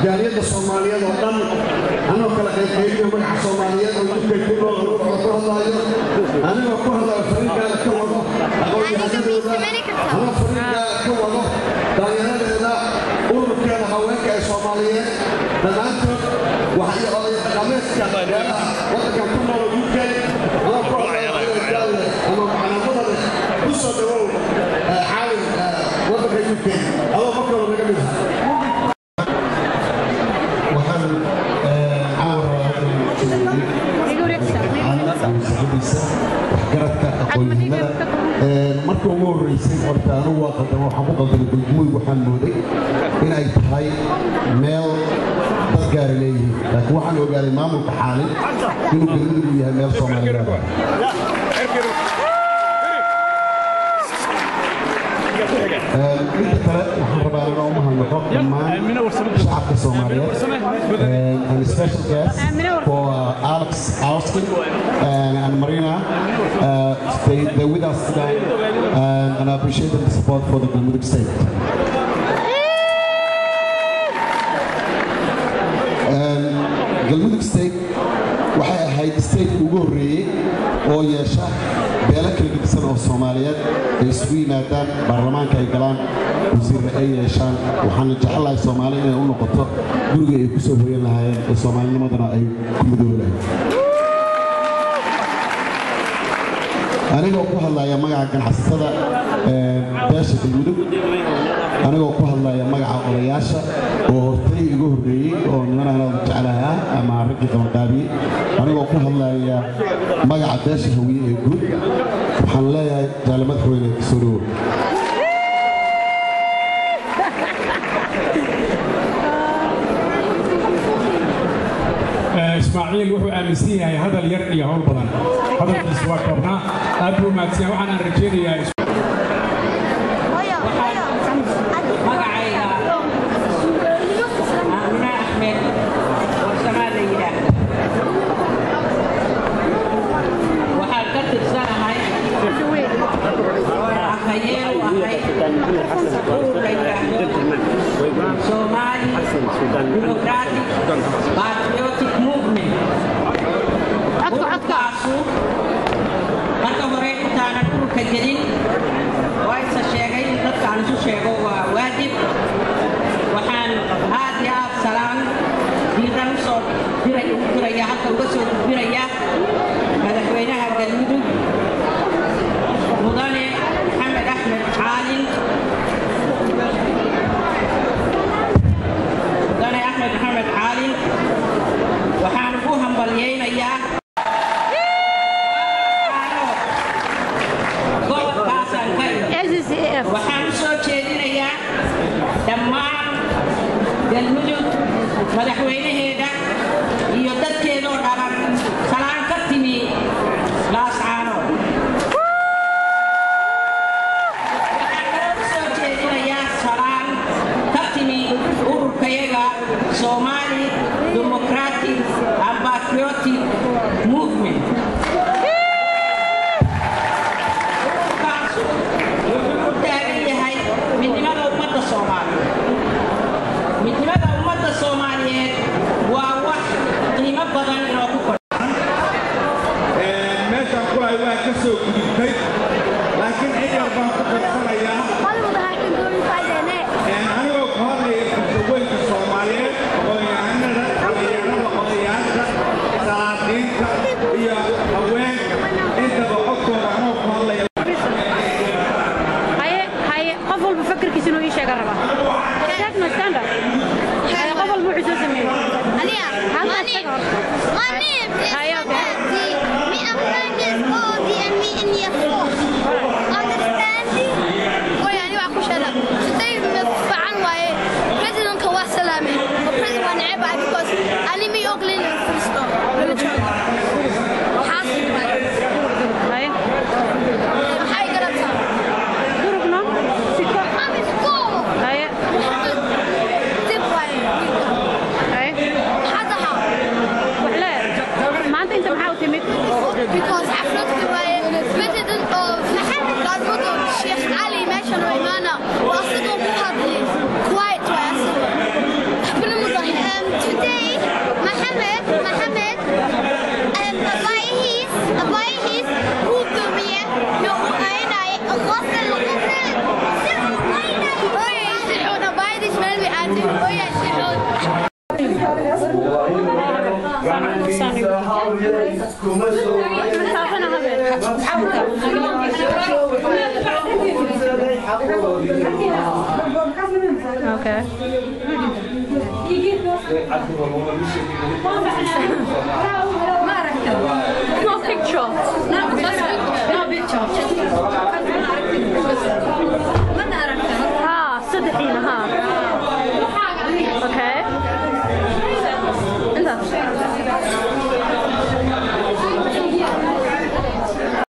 جارية الصومالية وطن أنا وكلا كيف من الصومالية ويمكن كل الله أنا وكل الفريق على كل أقول أنا فريق كل دايما إذا أول كان هواك الصومالية دمانته وحي قامت كذا وقت كان كل يمكن أنا كل أنا معنا مدرب بس هو حال وقت يمكن الله بكرة ونجمعها markuu ugu horeysay horta anigu waa qaldamo waxaan ku qaldanay gulguul waxaan mooday in ay tahay meel dad gaar leeyihiin laakiin waxaan ogaaday maamulka xaalin inuu galmudug yahay meel Soomaaliyeed inta kale waxaan rabaa inaan u mahadnaqo dhammaan shacabka Soomaaliyeed and special guest for Alex Austin and Marina. They're with us today, and I appreciate the support for the Galmudug State. Galmudug State waxay ahayd state ugu horeeyay oo yeesha beelo kala gedisan oo Soomaaliyeed ay isugu yimaadaan baarlamaanka ay galaan wasiirro ay yeeshaan waxaan jecelahay Soomaaliya inay u noqoto guriga ay ku soo hooyan lahaayeen ee Soomaalinimadana ay ku midoobaan anigoo ku hadlaya magaca ganacsatada beesha Galmudug anigoo ku hadlaya magaca odayaasha oo hortay igu horreeyey oo nimanaan jeclahaa ama raggii qabanqaabiyey anigoo ku hadlaya magaca beesha hawiye ee guud waxaan leeyahay jaale madaxweyne soo dhawow إسماعيل وهو أمسيه هذا اليرد يهون بدن هذا الأسبوع كبنا أبو ماتيا وأنا رجيني يا Democratic Patriotic Movement. marka hore intaana dhulka gelin waa isa sheegay in dadka aan isu sheego waa waajib waxaan aad iyo aad salaan diiran soo diraya halka uga soo gudbinaya madaxweynaha galmudug mudane maxamed axmed caalin waxaan ku hambalyaynayaa waxaan u soo jeedinayaa dhammaan galmudug madaxweynaheeda iyo dadkeedoo dhalan salaan ka timi laascaano waxaan kaloo u soo jeedinayaa salaan ka timi ururkayaga Somali Democratic and Patriotic Movement. midnimada ummadda Soomaaliyeed waa wax qiimo badan inoo ku kordhan meeshaan ku ay waa ka soo gudubtay laakiin ciyaar baan ku qarsanayaa anigoo ka hadlaya bulshooyinka Soomaaliyeed aqoon-yahanada dhalinyarada odayaasha salaadiinta iyo haweenka intaba codkooda anoo ku hadlaya qof walba fakarkiisa inuu ii sheega rabaa sheegno standard qof walba wuxuu soo sameeyey because حفلتك وهي president of Galmudug Sheikh Ali Meshan Raymana وأصدقوا بهذه quiet today Mohammed أبايهيس هو كمية لو أنا غسل ويا يشحون أبايهيس ما بيعاتي ويا يشحون Okay. No picture. No picture.